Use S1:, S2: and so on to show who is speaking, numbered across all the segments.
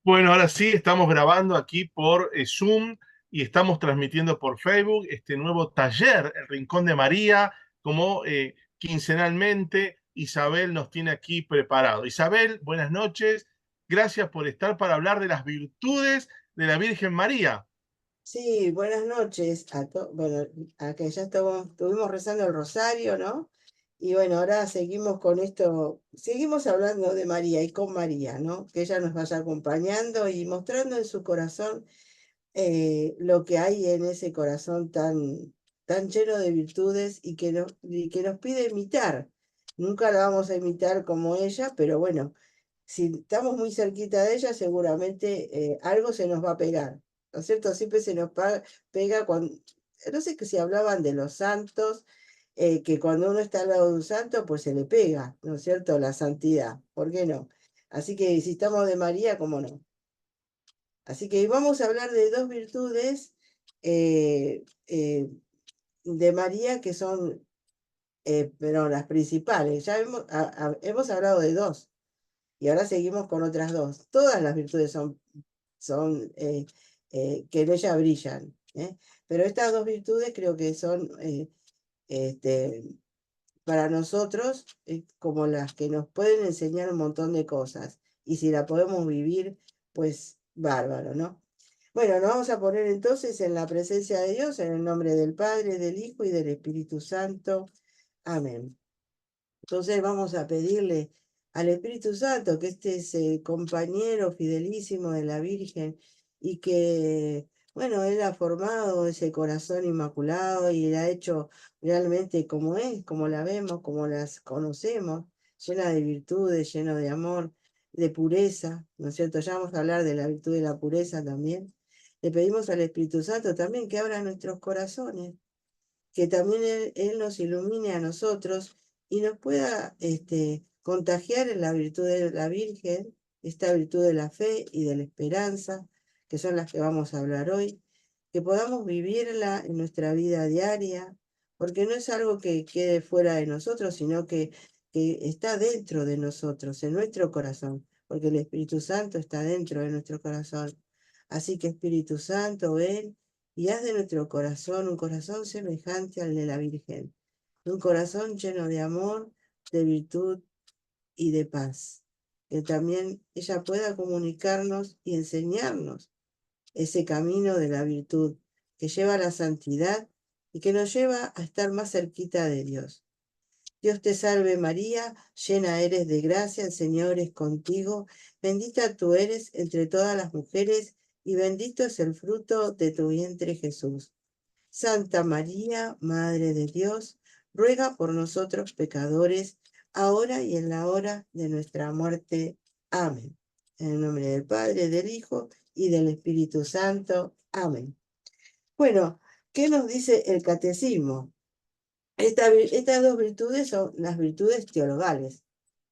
S1: Bueno, ahora sí, estamos grabando aquí por Zoom y estamos transmitiendo por Facebook este nuevo taller, El Rincón de María, como quincenalmente Isabel nos tiene aquí preparado. Isabel, buenas noches. Gracias por estar para hablar de las virtudes de la Virgen María.
S2: Sí, buenas noches bueno, a que ya estuvimos rezando el rosario, ¿no? Y bueno, ahora seguimos con esto, seguimos hablando de María y con María, ¿no? Que ella nos vaya acompañando y mostrando en su corazón lo que hay en ese corazón tan lleno de virtudes y que nos pide imitar. Nunca la vamos a imitar como ella, pero bueno, si estamos muy cerquita de ella, seguramente algo se nos va a pegar, ¿no es cierto? Siempre se nos pega cuando, no sé que si hablaban de los santos, que cuando uno está al lado de un santo, pues se le pega, ¿no es cierto? La santidad, ¿por qué no? Así que si estamos de María, ¿cómo no? Así que hoy vamos a hablar de dos virtudes de María que son, pero las principales. Ya hemos hablado de dos y ahora seguimos con otras dos. Todas las virtudes son que en ella brillan, ¿eh? Pero estas dos virtudes creo que son este, para nosotros como las que nos pueden enseñar un montón de cosas. Y si la podemos vivir, pues bárbaro, ¿no? Bueno, nos vamos a poner entonces en la presencia de Dios, en el nombre del Padre, del Hijo y del Espíritu Santo. Amén. Entonces vamos a pedirle al Espíritu Santo, que este es el compañero fidelísimo de la Virgen y que, bueno, Él ha formado ese corazón inmaculado y la ha hecho realmente como es, como la vemos, como las conocemos, llena de virtudes, lleno de amor, de pureza, ¿no es cierto? Ya vamos a hablar de la virtud de la pureza también. Le pedimos al Espíritu Santo también que abra nuestros corazones, que también Él nos ilumine a nosotros y nos pueda contagiar en la virtud de la Virgen, esta virtud de la fe y de la esperanza, que son las que vamos a hablar hoy, que podamos vivirla en nuestra vida diaria, porque no es algo que quede fuera de nosotros, sino que está dentro de nosotros, en nuestro corazón, porque el Espíritu Santo está dentro de nuestro corazón. Así que Espíritu Santo, ven y haz de nuestro corazón un corazón semejante al de la Virgen, un corazón lleno de amor, de virtud y de paz. Que también ella pueda comunicarnos y enseñarnos ese camino de la virtud que lleva a la santidad y que nos lleva a estar más cerquita de Dios. Dios te salve María, llena eres de gracia, el Señor es contigo, bendita tú eres entre todas las mujeres y bendito es el fruto de tu vientre Jesús. Santa María, Madre de Dios, ruega por nosotros pecadores, ahora y en la hora de nuestra muerte. Amén. En el nombre del Padre, del Hijo y del Espíritu Santo. Amén. Bueno, ¿qué nos dice el catecismo? Estas dos virtudes son las virtudes teologales,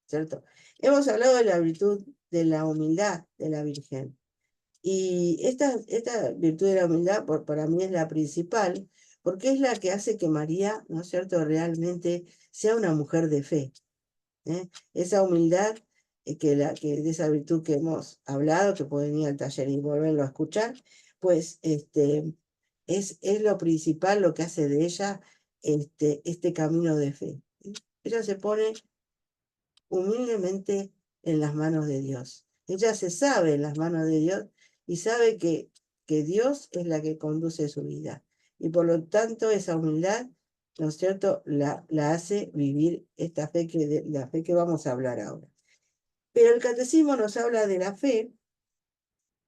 S2: ¿cierto? Hemos hablado de la virtud de la humildad de la Virgen. Y esta virtud de la humildad para mí es la principal, porque es la que hace que María, ¿no es cierto?, realmente sea una mujer de fe. Esa humildad, de esa virtud que hemos hablado, que pueden ir al taller y volverlo a escuchar, pues es lo principal, lo que hace de ella este camino de fe. Ella se pone humildemente en las manos de Dios. Ella se sabe en las manos de Dios y sabe que Dios es la que conduce su vida. Y por lo tanto esa humildad, ¿no es cierto?, la hace vivir esta fe la fe que vamos a hablar ahora. Pero el catecismo nos habla de la fe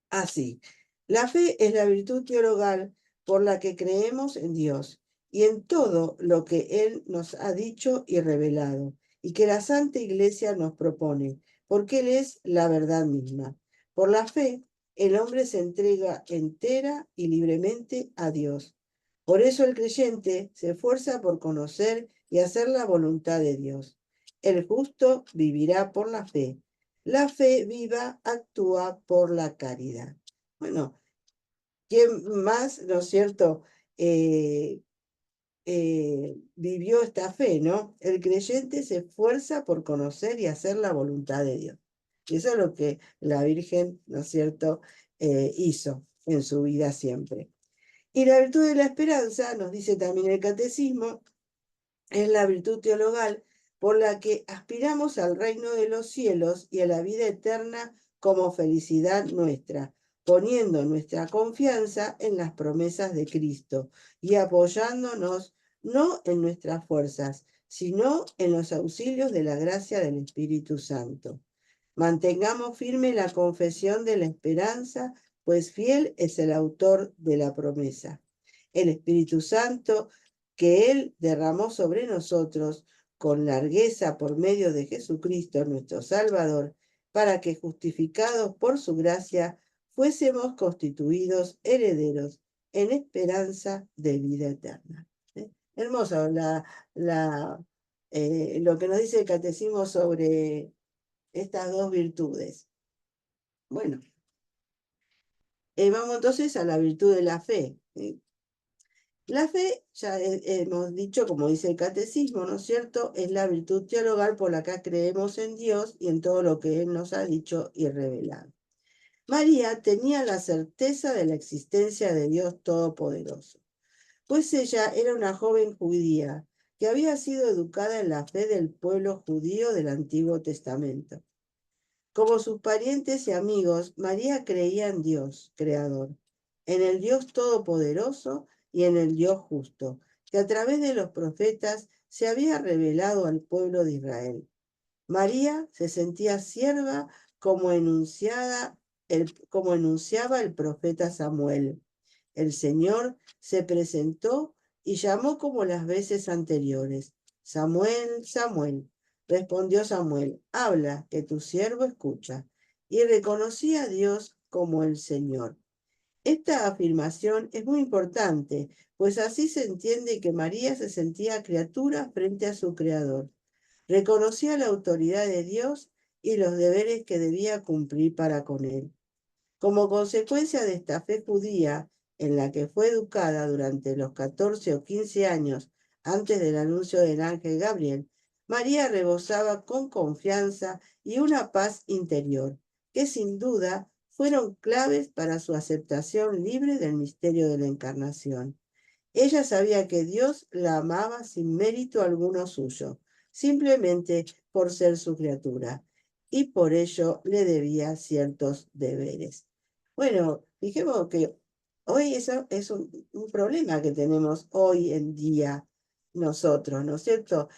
S2: así. La fe es la virtud teologal por la que creemos en Dios y en todo lo que Él nos ha dicho y revelado, y que la Santa Iglesia nos propone, porque Él es la verdad misma. Por la fe, el hombre se entrega entera y libremente a Dios. Por eso el creyente se esfuerza por conocer y hacer la voluntad de Dios. El justo vivirá por la fe. La fe viva actúa por la caridad. Bueno, ¿quién más, no es cierto, vivió esta fe, ¿no? El creyente se esfuerza por conocer y hacer la voluntad de Dios. Y eso es lo que la Virgen, ¿no es cierto?, hizo en su vida siempre. Y la virtud de la esperanza, nos dice también el Catecismo, es la virtud teologal por la que aspiramos al reino de los cielos y a la vida eterna como felicidad nuestra, poniendo nuestra confianza en las promesas de Cristo y apoyándonos no en nuestras fuerzas, sino en los auxilios de la gracia del Espíritu Santo. Mantengamos firme la confesión de la esperanza, pues fiel es el autor de la promesa. El Espíritu Santo que Él derramó sobre nosotros con largueza por medio de Jesucristo nuestro Salvador, para que justificados por su gracia fuésemos constituidos herederos en esperanza de vida eterna. Hermoso lo que nos dice el Catecismo sobre estas dos virtudes. Bueno, vamos entonces a la virtud de la fe. La fe, ya hemos dicho, como dice el Catecismo, ¿no es cierto?, es la virtud teologal por la que creemos en Dios y en todo lo que Él nos ha dicho y revelado. María tenía la certeza de la existencia de Dios Todopoderoso, pues ella era una joven judía que había sido educada en la fe del pueblo judío del Antiguo Testamento. Como sus parientes y amigos, María creía en Dios, Creador, en el Dios Todopoderoso y en el Dios justo, que a través de los profetas se había revelado al pueblo de Israel. María se sentía sierva como enunciaba el profeta Samuel. El Señor se presentó y llamó como las veces anteriores. Samuel, Samuel. Respondió Samuel, habla, que tu siervo escucha. Y reconocí a Dios como el Señor. Esta afirmación es muy importante, pues así se entiende que María se sentía criatura frente a su Creador. Reconocía la autoridad de Dios y los deberes que debía cumplir para con él. Como consecuencia de esta fe judía, en la que fue educada durante los 14 o 15 años antes del anuncio del ángel Gabriel, María rebosaba con confianza y una paz interior, que sin duda fueron claves para su aceptación libre del misterio de la encarnación. Ella sabía que Dios la amaba sin mérito alguno suyo, simplemente por ser su criatura, y por ello le debía ciertos deberes. Bueno, dijimos que hoy eso es un problema que tenemos hoy en día nosotros, ¿no es cierto?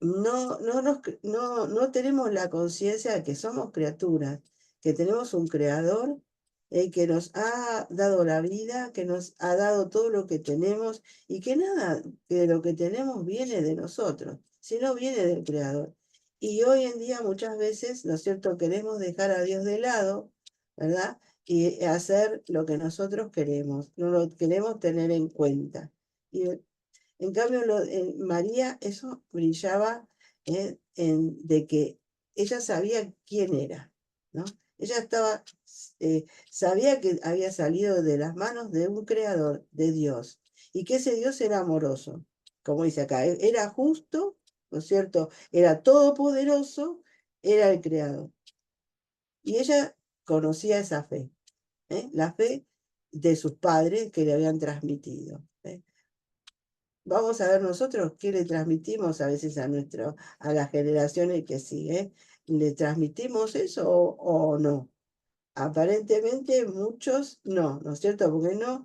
S2: No tenemos la conciencia de que somos criaturas, que tenemos un creador que nos ha dado la vida, que nos ha dado todo lo que tenemos y que nada de lo que tenemos viene de nosotros, sino viene del creador. Y hoy en día muchas veces, ¿no es cierto?, queremos dejar a Dios de lado, ¿verdad? Y hacer lo que nosotros queremos, no lo queremos tener en cuenta. Y en cambio, María, eso brillaba de que ella sabía quién era, ¿no? Ella sabía que había salido de las manos de un creador, de Dios, y que ese Dios era amoroso, como dice acá, era justo, ¿no es cierto? Era todopoderoso, era el creador. Y ella conocía esa fe, la fe de sus padres que le habían transmitido. Vamos a ver nosotros qué le transmitimos a veces a las generaciones que siguen. ¿Le transmitimos eso o no? Aparentemente muchos no, ¿no es cierto? Porque no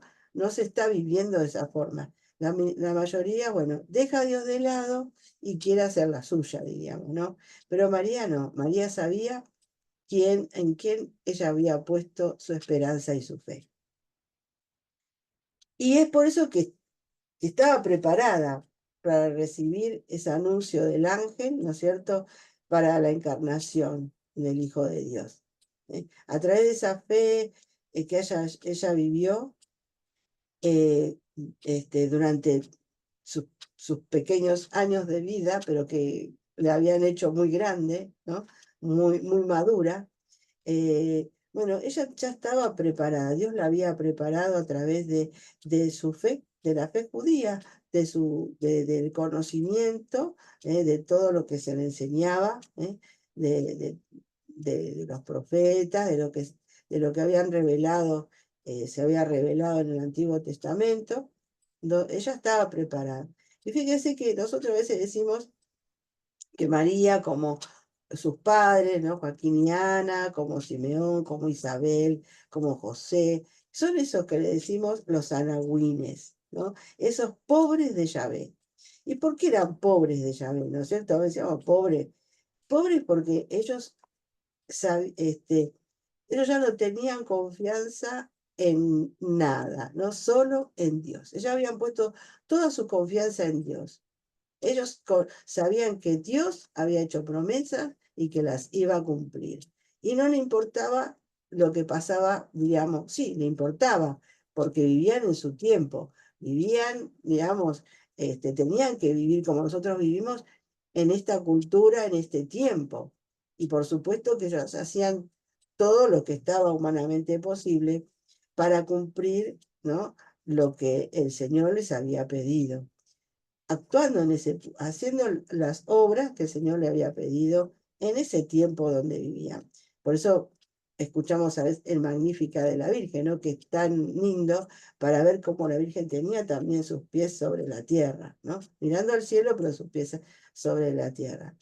S2: se está viviendo de esa forma. La mayoría, bueno, deja a Dios de lado y quiere hacer la suya, diríamos, ¿no? Pero María no, María sabía en quién ella había puesto su esperanza y su fe. Y es por eso que estaba preparada para recibir ese anuncio del ángel, ¿no es cierto?, para la encarnación del Hijo de Dios. A través de esa fe que ella vivió durante sus pequeños años de vida, pero que le habían hecho muy grande, ¿no?, muy madura. Bueno, ella ya estaba preparada, Dios la había preparado a través de su fe, de la fe judía, del conocimiento, de todo lo que se le enseñaba, de, de los profetas, de lo que habían revelado, se había revelado en el Antiguo Testamento. Ella estaba preparada. Y fíjense que nosotros a veces decimos que María, como sus padres, ¿no? Joaquín y Ana, como Simeón, como Isabel, como José, son esos que le decimos los anagüines, ¿no? Esos pobres de Yahvé. ¿Y por qué eran pobres de Yahvé? ¿No es cierto? A veces decíamos pobres. Pobres porque ellos ya no tenían confianza en nada, no solo en Dios. Ellos habían puesto toda su confianza en Dios. Ellos sabían que Dios había hecho promesas y que las iba a cumplir. Y no le importaba lo que pasaba, digamos, sí, le importaba, porque vivían en su tiempo, vivían, digamos, tenían que vivir como nosotros vivimos en esta cultura, en este tiempo. Y por supuesto que ellos hacían todo lo que estaba humanamente posible para cumplir, ¿no?, lo que el Señor les había pedido, actuando haciendo las obras que el Señor le había pedido en ese tiempo donde vivían. Por eso escuchamos a veces el Magnífica de la Virgen, ¿no?, que es tan lindo para ver cómo la Virgen tenía también sus pies sobre la tierra, ¿no?, mirando al cielo, pero sus pies sobre la tierra.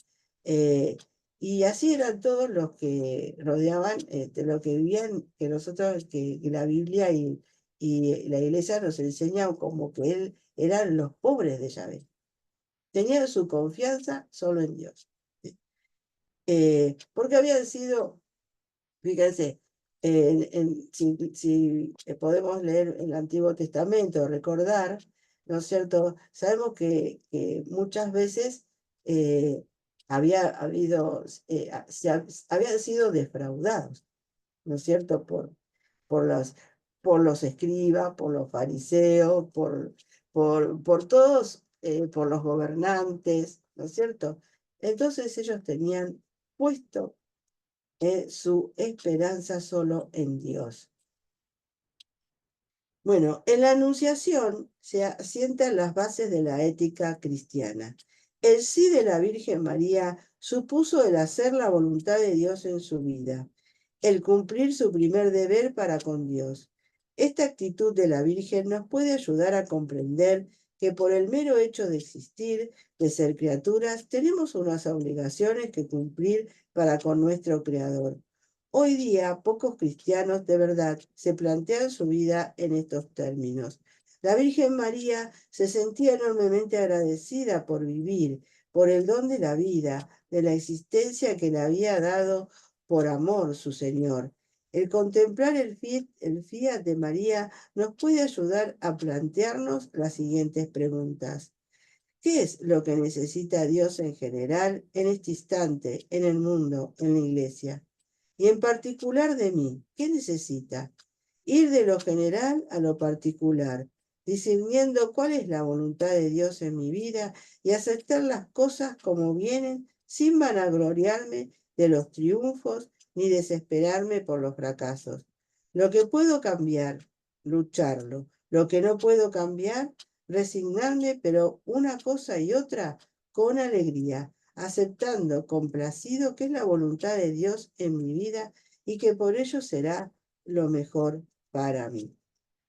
S2: Y así eran todos los que rodeaban, lo que vivían, que nosotros, que la Biblia y la iglesia nos enseñan como que él eran los pobres de Yahvé. Tenían su confianza solo en Dios. Porque habían sido, fíjense, si podemos leer el Antiguo Testamento, recordar, ¿no es cierto? Sabemos que muchas veces había habido, habían sido defraudados, ¿no es cierto? Por por los escribas, por los fariseos, por todos, por los gobernantes, ¿no es cierto? Entonces ellos tenían puesto su esperanza solo en Dios. Bueno, en la Anunciación se asientan las bases de la ética cristiana. El sí de la Virgen María supuso el hacer la voluntad de Dios en su vida, el cumplir su primer deber para con Dios. Esta actitud de la Virgen nos puede ayudar a comprender que por el mero hecho de existir, de ser criaturas, tenemos unas obligaciones que cumplir para con nuestro Creador. Hoy día, pocos cristianos de verdad se plantean su vida en estos términos. La Virgen María se sentía enormemente agradecida por vivir, por el don de la vida, de la existencia que le había dado por amor su Señor. El contemplar el fiat de María nos puede ayudar a plantearnos las siguientes preguntas. ¿Qué es lo que necesita Dios en general, en este instante, en el mundo, en la iglesia? Y en particular de mí, ¿qué necesita? Ir de lo general a lo particular, discerniendo cuál es la voluntad de Dios en mi vida y aceptar las cosas como vienen sin vanagloriarme de los triunfos ni desesperarme por los fracasos. Lo que puedo cambiar, lucharlo. Lo que no puedo cambiar, resignarme, pero una cosa y otra con alegría, aceptando complacido que es la voluntad de Dios en mi vida y que por ello será lo mejor para mí.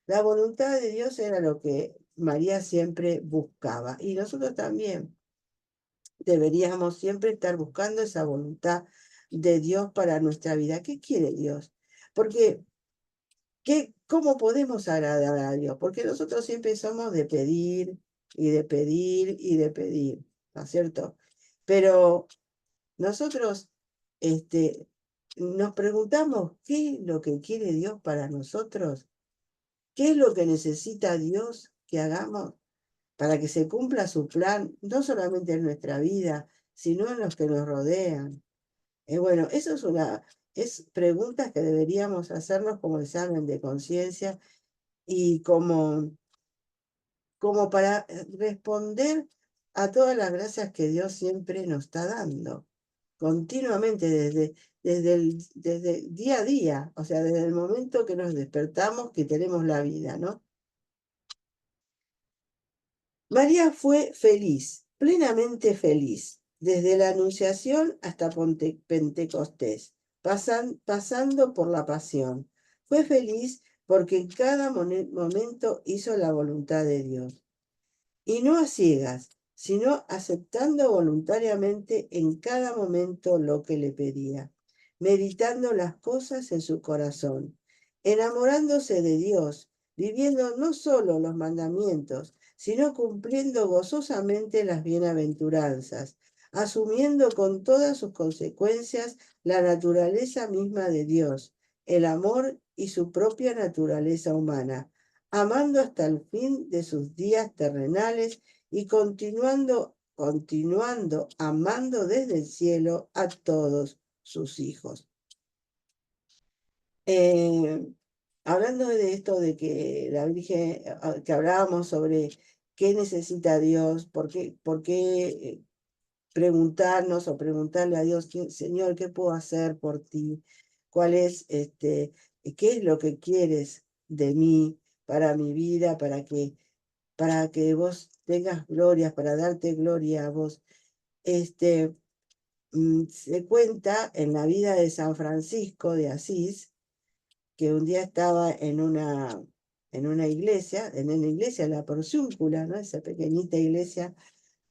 S2: La voluntad de Dios era lo que María siempre buscaba y nosotros también deberíamos siempre estar buscando esa voluntad de Dios para nuestra vida. ¿Qué quiere Dios? Porque ¿cómo podemos agradar a Dios? Porque nosotros siempre somos de pedir y de pedir y de pedir, ¿no es cierto? Pero nosotros nos preguntamos qué es lo que quiere Dios para nosotros, qué es lo que necesita Dios que hagamos para que se cumpla su plan, no solamente en nuestra vida, sino en los que nos rodean. Bueno, eso es preguntas que deberíamos hacernos como examen de conciencia y como para responder a todas las gracias que Dios siempre nos está dando, continuamente, desde día a día, o sea, desde el momento que nos despertamos, que tenemos la vida, ¿no? María fue feliz, plenamente feliz. desde la Anunciación hasta Pentecostés, pasando por la Pasión. Fue feliz porque en cada momento hizo la voluntad de Dios. Y no a ciegas, sino aceptando voluntariamente en cada momento lo que le pedía, meditando las cosas en su corazón, enamorándose de Dios, viviendo no solo los mandamientos, sino cumpliendo gozosamente las bienaventuranzas, asumiendo con todas sus consecuencias la naturaleza misma de Dios, el amor y su propia naturaleza humana, amando hasta el fin de sus días terrenales y continuando amando desde el cielo a todos sus hijos. Hablando de esto de que la Virgen, que hablábamos sobre qué necesita Dios, por qué preguntarnos o preguntarle a Dios, Señor, ¿qué puedo hacer por ti? ¿Cuál es, qué es lo que quieres de mí para mi vida, para que vos tengas glorias, para darte gloria a vos? Se cuenta en la vida de San Francisco de Asís, que un día estaba en una iglesia, la Porciúncula, ¿no? Esa pequeñita iglesia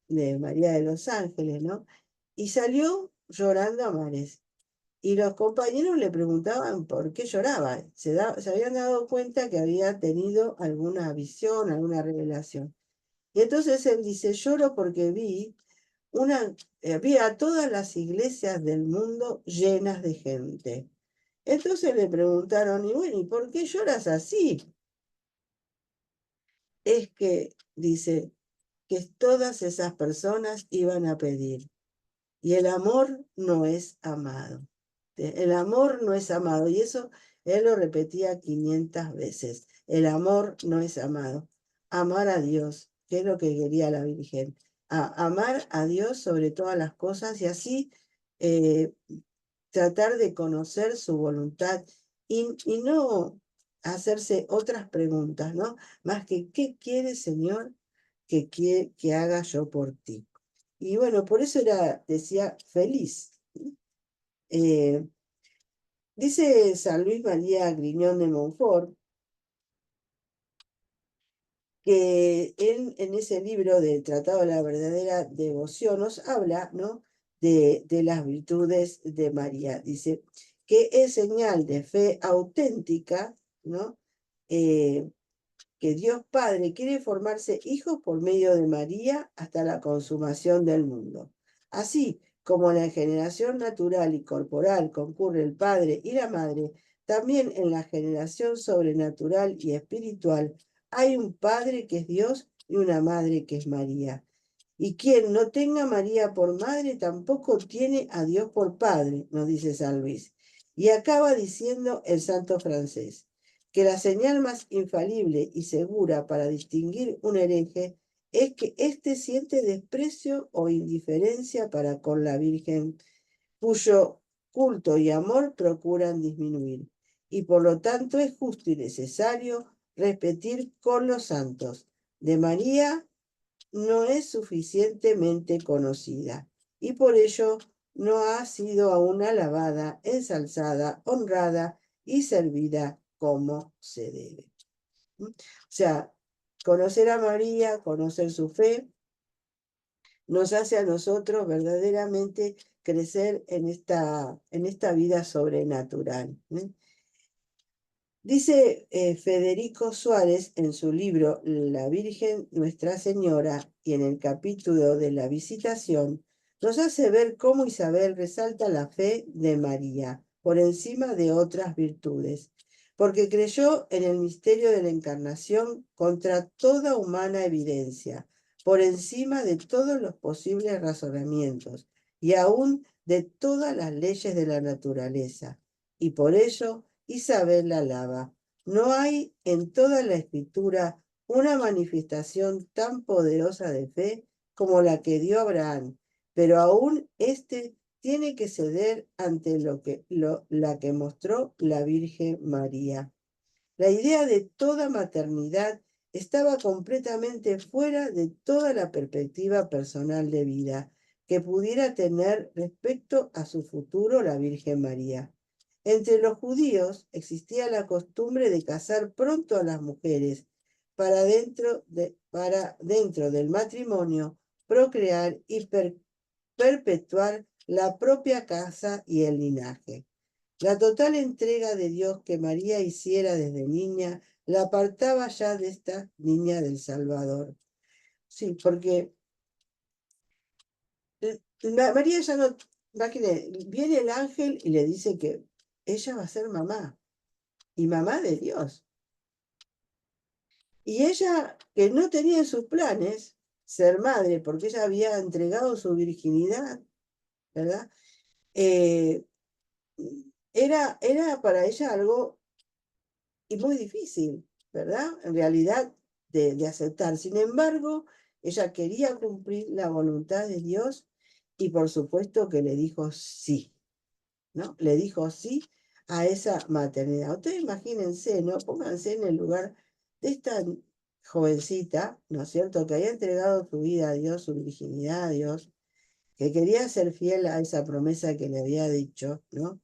S2: de María de los Ángeles, ¿no? Y salió llorando a mares. Y los compañeros le preguntaban por qué lloraba. Se habían dado cuenta que había tenido alguna visión, alguna revelación. Y entonces él dice, lloro porque vi a todas las iglesias del mundo llenas de gente. Entonces le preguntaron, y bueno, ¿y por qué lloras así? Es que, dice, que todas esas personas iban a pedir. Y el amor no es amado. El amor no es amado. Y eso él lo repetía 500 veces. El amor no es amado. Amar a Dios, que es lo que quería la Virgen. Amar a Dios sobre todas las cosas y así eh, tratar de conocer su voluntad y no hacerse otras preguntas, ¿no? Más que, ¿qué quiere, Señor, que haga yo por ti? Y bueno, por eso decía, feliz. Eh, Dice San Luis María Griñón de Montfort que en ese libro del Tratado de la Verdadera Devoción nos habla, ¿no? de las virtudes de María. Dice que es señal de fe auténtica, ¿no? Que Dios Padre quiere formarse hijos por medio de María hasta la consumación del mundo. Así como en la generación natural y corporal concurre el Padre y la Madre, también en la generación sobrenatural y espiritual hay un Padre que es Dios y una Madre que es María. Y quien no tenga a María por madre tampoco tiene a Dios por padre, nos dice San Luis. Y acaba diciendo el santo francés que la señal más infalible y segura para distinguir un hereje es que éste siente desprecio o indiferencia para con la Virgen, cuyo culto y amor procuran disminuir. Y por lo tanto es justo y necesario repetir con los santos. De María no es suficientemente conocida y por ello no ha sido aún alabada, ensalzada, honrada y servida como se debe. O sea, conocer a María, conocer su fe, nos hace a nosotros verdaderamente crecer en esta vida sobrenatural. Dice Federico Suárez en su libro La Virgen Nuestra Señora y en el capítulo de la Visitación, nos hace ver cómo Isabel resalta la fe de María por encima de otras virtudes, porque creyó en el misterio de la Encarnación contra toda humana evidencia, por encima de todos los posibles razonamientos y aún de todas las leyes de la naturaleza, y por ello Isabel la alaba. No hay en toda la escritura una manifestación tan poderosa de fe como la que dio Abraham, pero aún éste tiene que ceder ante la que mostró la Virgen María. La idea de toda maternidad estaba completamente fuera de toda la perspectiva personal de vida, que pudiera tener respecto a su futuro la Virgen María. Entre los judíos existía la costumbre de casar pronto a las mujeres para dentro del matrimonio procrear y perpetuar la propia casa y el linaje. La total entrega de Dios que María hiciera desde niña la apartaba ya de esta niña del Salvador. Sí, porque María ya no, viene el ángel y le dice que ella va a ser mamá, y mamá de Dios. Y ella, que no tenía en sus planes ser madre, porque ella había entregado su virginidad, ¿verdad? Eh, era para ella algo y muy difícil, ¿verdad? En realidad de aceptar. Sin embargo, ella quería cumplir la voluntad de Dios y por supuesto que le dijo sí, ¿no? Le dijo sí a esa maternidad. Ustedes imagínense, ¿no? Pónganse en el lugar de esta jovencita, ¿no es cierto?, que había entregado su vida a Dios, su virginidad a Dios, que quería ser fiel a esa promesa que le había dicho, ¿no?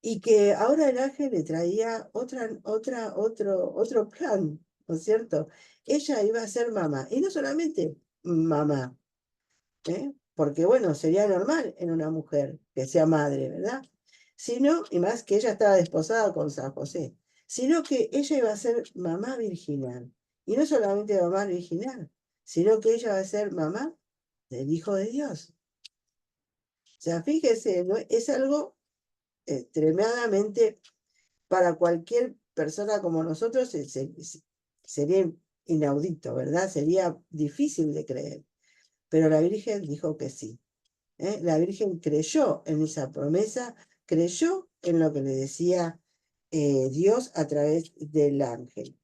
S2: Y que ahora el ángel le traía otro plan, ¿no es cierto? Ella iba a ser mamá, y no solamente mamá, porque bueno, sería normal en una mujer que sea madre, ¿verdad? Sino, y más que ella estaba desposada con San José, sino que ella iba a ser mamá virginal. Y no solamente mamá virginal, sino que ella va a ser mamá del Hijo de Dios. O sea, fíjese, ¿no? Es algo extremadamente para cualquier persona como nosotros sería inaudito, ¿verdad? Sería difícil de creer. Pero la Virgen dijo que sí. La Virgen creyó en esa promesa, creyó en lo que le decía Dios a través del ángel.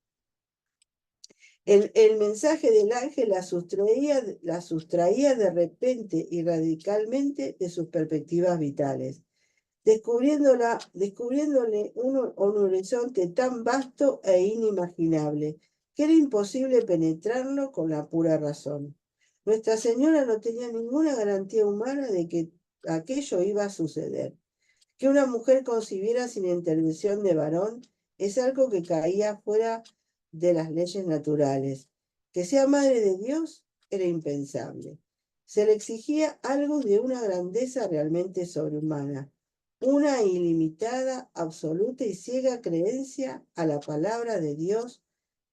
S2: El mensaje del ángel la sustraía de repente y radicalmente de sus perspectivas vitales, descubriéndole un horizonte tan vasto e inimaginable que era imposible penetrarlo con la pura razón. Nuestra Señora no tenía ninguna garantía humana de que aquello iba a suceder. Que una mujer concibiera sin intervención de varón es algo que caía fuera de las leyes naturales. Que sea madre de Dios era impensable. Se le exigía algo de una grandeza realmente sobrehumana, una ilimitada, absoluta y ciega creencia a la palabra de Dios,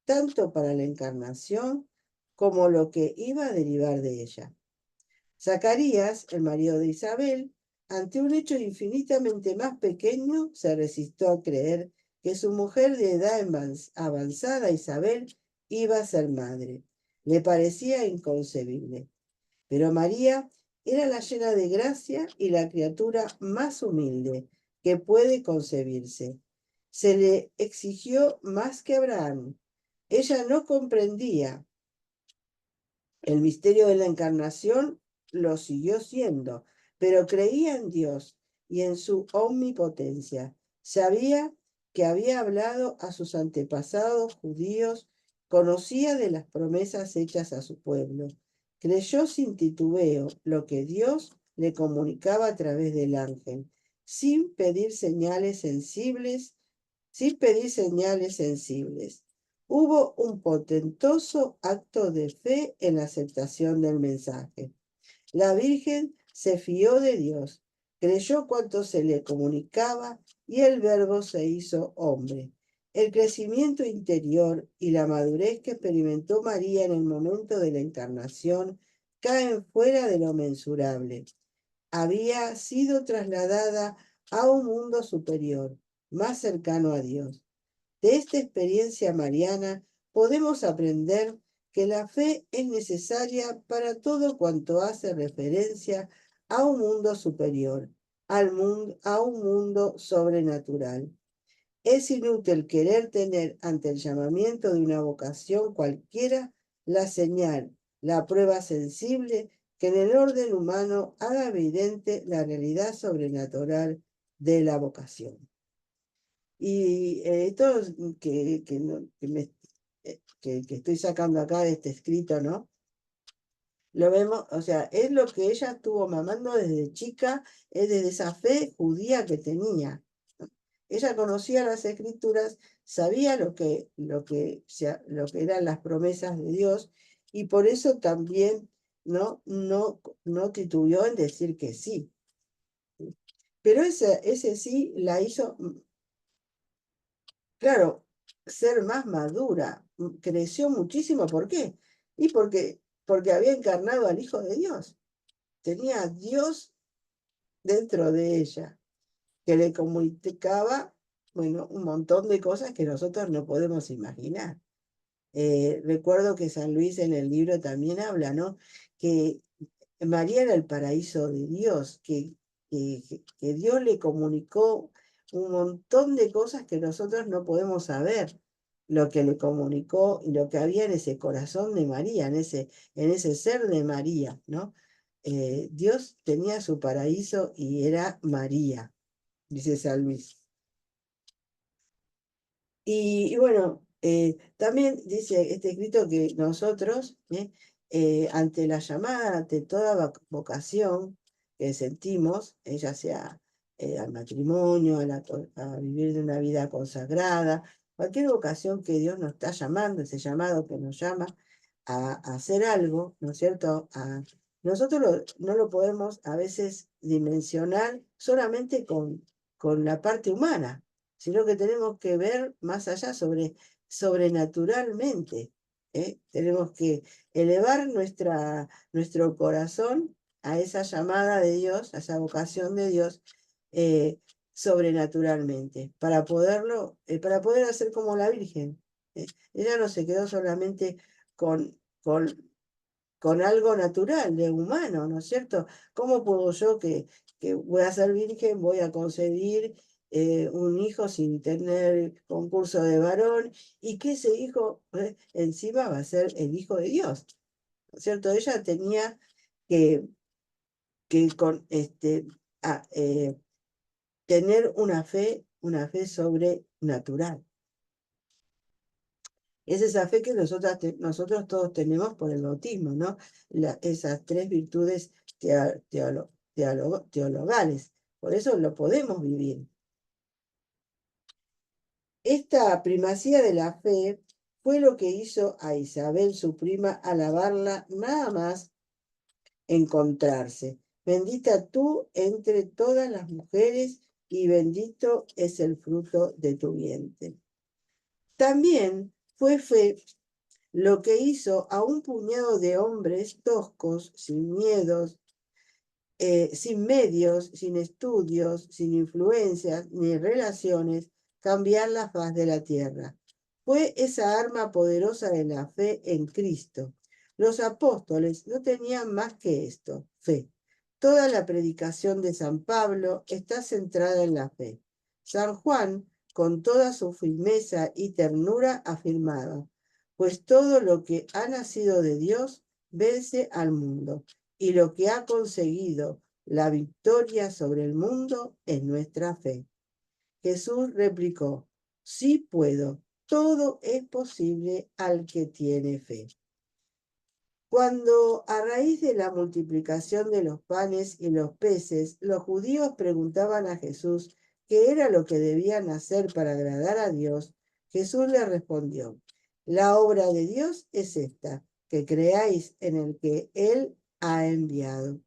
S2: tanto para la encarnación como lo que iba a derivar de ella. Zacarías, el marido de Isabel, ante un hecho infinitamente más pequeño, se resistió a creer que su mujer de edad avanzada, Isabel, iba a ser madre. Le parecía inconcebible. Pero María era la llena de gracia y la criatura más humilde que puede concebirse. Se le exigió más que a Abraham. Ella no comprendía el misterio de la encarnación, lo siguió siendo, pero creía en Dios y en su omnipotencia. Sabía que había hablado a sus antepasados judíos, conocía de las promesas hechas a su pueblo. Creyó sin titubeo lo que Dios le comunicaba a través del ángel, sin pedir señales sensibles, sin pedir señales sensibles. Hubo un portentoso acto de fe en la aceptación del mensaje. La Virgen se fió de Dios, creyó cuanto se le comunicaba y el Verbo se hizo hombre. El crecimiento interior y la madurez que experimentó María en el momento de la encarnación caen fuera de lo mensurable. Había sido trasladada a un mundo superior, más cercano a Dios. De esta experiencia mariana podemos aprender que la fe es necesaria para todo cuanto hace referencia a un mundo superior, a un mundo sobrenatural. Es inútil querer tener ante el llamamiento de una vocación cualquiera la señal, la prueba sensible que en el orden humano haga evidente la realidad sobrenatural de la vocación. Y esto que estoy sacando acá de este escrito, ¿no? Lo vemos, o sea, es lo que ella estuvo mamando desde chica, es desde esa fe judía que tenía. Ella conocía las escrituras, sabía lo que eran las promesas de Dios, y por eso también no titubeó en decir que sí. Pero ese sí la hizo, claro, ser más madura, creció muchísimo. ¿Por qué? Y porque había encarnado al Hijo de Dios. Tenía a Dios dentro de ella, que le comunicaba, bueno, un montón de cosas que nosotros no podemos imaginar. Recuerdo que San Luis en el libro también habla, ¿no? Que María era el paraíso de Dios, que Dios le comunicó un montón de cosas que nosotros no podemos saber, lo que le comunicó y lo que había en ese corazón de María, en ese ser de María, ¿no? Dios tenía su paraíso y era María, dice San Luis. Y bueno, también dice este escrito que nosotros, ante la llamada, ante toda vocación que sentimos, ya sea al matrimonio, a vivir de una vida consagrada, cualquier vocación que Dios nos está llamando, ese llamado que nos llama a hacer algo, ¿no es cierto? No lo podemos a veces dimensionar solamente con la parte humana, sino que tenemos que ver más allá sobrenaturalmente. Tenemos que elevar nuestro corazón a esa llamada de Dios, a esa vocación de Dios, eh, sobrenaturalmente, para poder hacer como la Virgen. Ella no se quedó solamente con, con, con algo natural, de humano, ¿no es cierto? ¿Cómo puedo yo que voy a ser virgen, voy a concebir un hijo sin tener concurso de varón y que ese hijo encima va a ser el hijo de Dios? ¿No es cierto? Ella tenía que, que con, tener una fe sobrenatural. Es esa fe que nosotros todos tenemos por el bautismo, ¿no? Esas tres virtudes teologales. Por eso lo podemos vivir. Esta primacía de la fe fue lo que hizo a Isabel, su prima, alabarla nada más encontrarse. Bendita tú entre todas las mujeres y bendito es el fruto de tu vientre. También fue fe lo que hizo a un puñado de hombres toscos, sin miedos, sin medios, sin estudios, sin influencias ni relaciones, cambiar la faz de la tierra. Fue esa arma poderosa de la fe en Cristo. Los apóstoles no tenían más que esto, fe. Toda la predicación de San Pablo está centrada en la fe. San Juan, con toda su firmeza y ternura, afirmaba, pues todo lo que ha nacido de Dios vence al mundo, y lo que ha conseguido la victoria sobre el mundo es nuestra fe. Jesús replicó, sí puedo, todo es posible al que tiene fe. Cuando a raíz de la multiplicación de los panes y los peces, los judíos preguntaban a Jesús qué era lo que debían hacer para agradar a Dios, Jesús les respondió, la obra de Dios es esta, que creáis en el que Él ha enviado.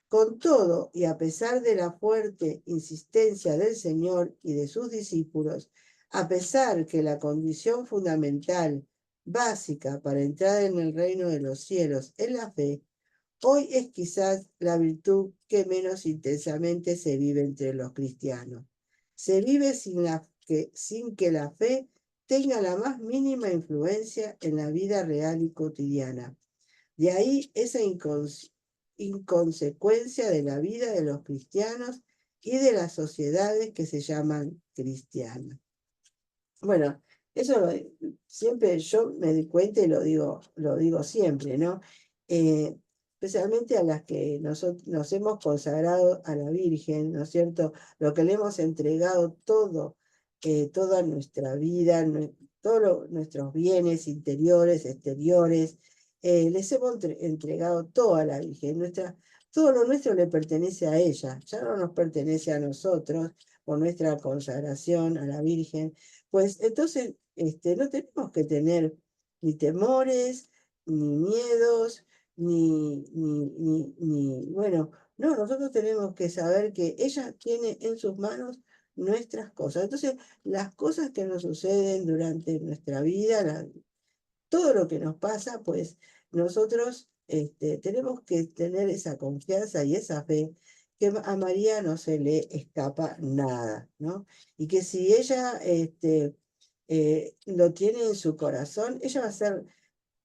S2: Con todo, y a pesar de la fuerte insistencia del Señor y de sus discípulos, a pesar que la condición fundamental, básica para entrar en el reino de los cielos es la fe, hoy es quizás la virtud que menos intensamente se vive entre los cristianos. Se vive sin que la fe tenga la más mínima influencia en la vida real y cotidiana. De ahí esa inconsecuencia de la vida de los cristianos y de las sociedades que se llaman cristianas. Bueno, eso siempre yo me di cuenta y lo digo siempre, ¿no? Especialmente a las que nos hemos consagrado a la Virgen, ¿no es cierto? Lo que le hemos entregado todo, toda nuestra vida, todos nuestros bienes interiores, exteriores, les hemos entregado toda la Virgen. Todo lo nuestro le pertenece a ella, ya no nos pertenece a nosotros por nuestra consagración a la Virgen. Pues entonces no tenemos que tener ni temores, ni miedos, bueno, no, nosotros tenemos que saber que ella tiene en sus manos nuestras cosas. Entonces, las cosas que nos suceden durante nuestra vida, todo lo que nos pasa, pues nosotros tenemos que tener esa confianza y esa fe que a María no se le escapa nada, ¿no? Y que si ella lo tiene en su corazón, ella va a hacer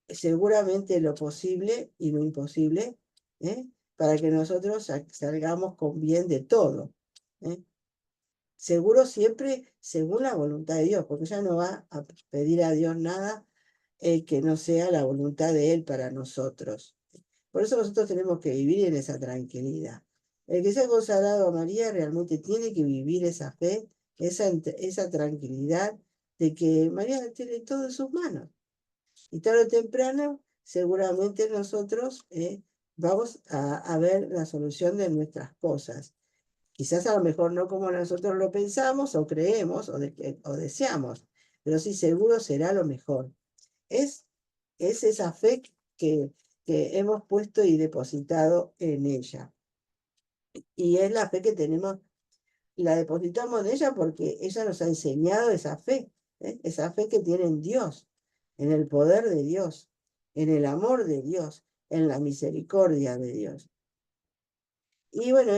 S2: seguramente lo posible y lo imposible, ¿eh? Para que nosotros salgamos con bien de todo, ¿eh? Seguro siempre según la voluntad de Dios, porque ella no va a pedir a Dios nada que no sea la voluntad de Él para nosotros. Por eso nosotros tenemos que vivir en esa tranquilidad. El que se ha consagrado a María realmente tiene que vivir esa fe, esa tranquilidad de que María tiene todo en sus manos. Y tarde o temprano, seguramente nosotros vamos a ver la solución de nuestras cosas. Quizás a lo mejor no como nosotros lo pensamos o creemos o deseamos, pero sí seguro será lo mejor. Es esa fe que, que hemos puesto y depositado en ella. Y es la fe que tenemos, la depositamos en ella porque ella nos ha enseñado esa fe que tiene en Dios, en el poder de Dios, en el amor de Dios, en la misericordia de Dios. Y bueno,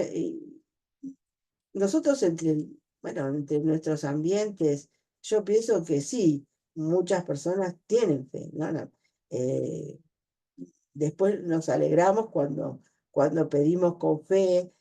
S2: nosotros entre nuestros ambientes, yo pienso que sí, muchas personas tienen fe, ¿no? Después nos alegramos cuando pedimos con fe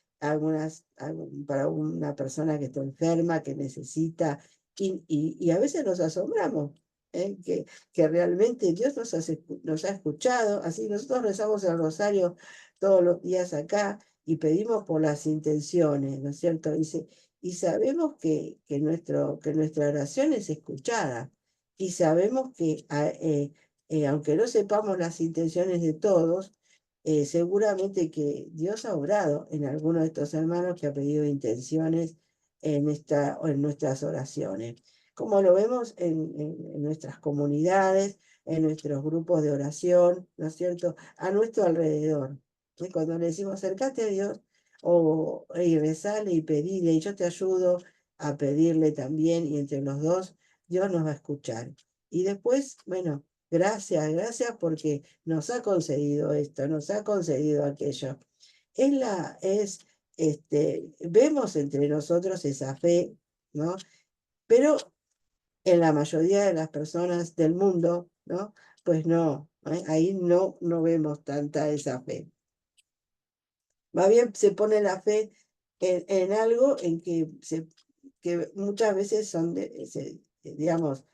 S2: para una persona que está enferma, que necesita, y a veces nos asombramos, que realmente Dios nos ha escuchado. Así nosotros rezamos el rosario todos los días acá y pedimos por las intenciones, ¿no es cierto? Y sabemos que nuestra oración es escuchada y sabemos que aunque no sepamos las intenciones de todos, seguramente que Dios ha obrado en alguno de estos hermanos que ha pedido intenciones en nuestras oraciones. Como lo vemos en nuestras comunidades, en nuestros grupos de oración, ¿no es cierto? A nuestro alrededor. Cuando le decimos acércate a Dios, y rezale y pedile, y yo te ayudo a pedirle también, y entre los dos, Dios nos va a escuchar. Y después, bueno, gracias porque nos ha concedido esto, nos ha concedido aquello. Vemos entre nosotros esa fe, ¿no? Pero en la mayoría de las personas del mundo, ¿no? Pues no, ahí no vemos tanta esa fe. Más bien se pone la fe en algo en que muchas veces digamos,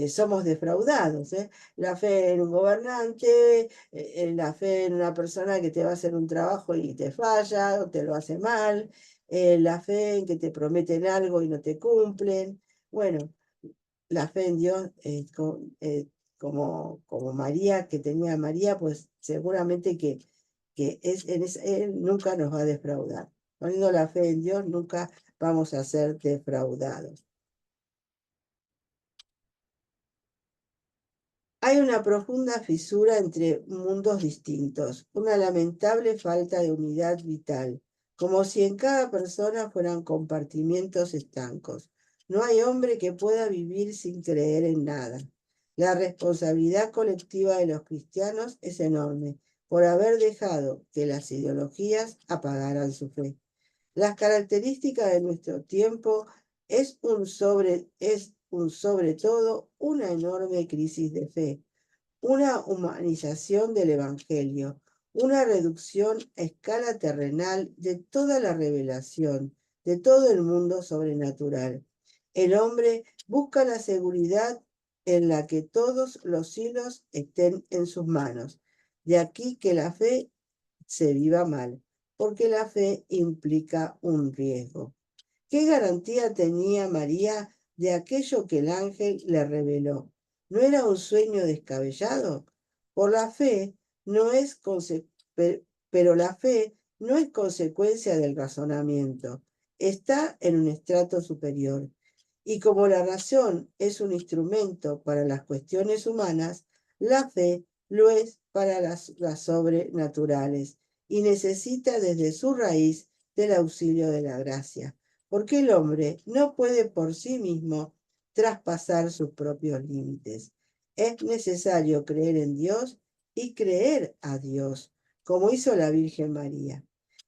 S2: somos defraudados. La fe en un gobernante, la fe en una persona que te va a hacer un trabajo y te falla o te lo hace mal, la fe en que te prometen algo y no te cumplen. Bueno, la fe en Dios, como María, que tenía María, pues seguramente que Él nunca nos va a defraudar. Poniendo la fe en Dios, nunca vamos a ser defraudados. Hay una profunda fisura entre mundos distintos, una lamentable falta de unidad vital, como si en cada persona fueran compartimientos estancos. No hay hombre que pueda vivir sin creer en nada. La responsabilidad colectiva de los cristianos es enorme por haber dejado que las ideologías apagaran su fe. Las características de nuestro tiempo es sobre todo una enorme crisis de fe, una humanización del Evangelio, una reducción a escala terrenal de toda la revelación, de todo el mundo sobrenatural. El hombre busca la seguridad en la que todos los hilos estén en sus manos. De aquí que la fe se viva mal, porque la fe implica un riesgo. ¿Qué garantía tenía María de aquello que el ángel le reveló? ¿No era un sueño descabellado? Por la fe, no es pero la fe no es consecuencia del razonamiento, está en un estrato superior. Y como la razón es un instrumento para las cuestiones humanas, la fe lo es para las sobrenaturales y necesita desde su raíz del auxilio de la gracia, porque el hombre no puede por sí mismo traspasar sus propios límites. Es necesario creer en Dios y creer a Dios, como hizo la Virgen María.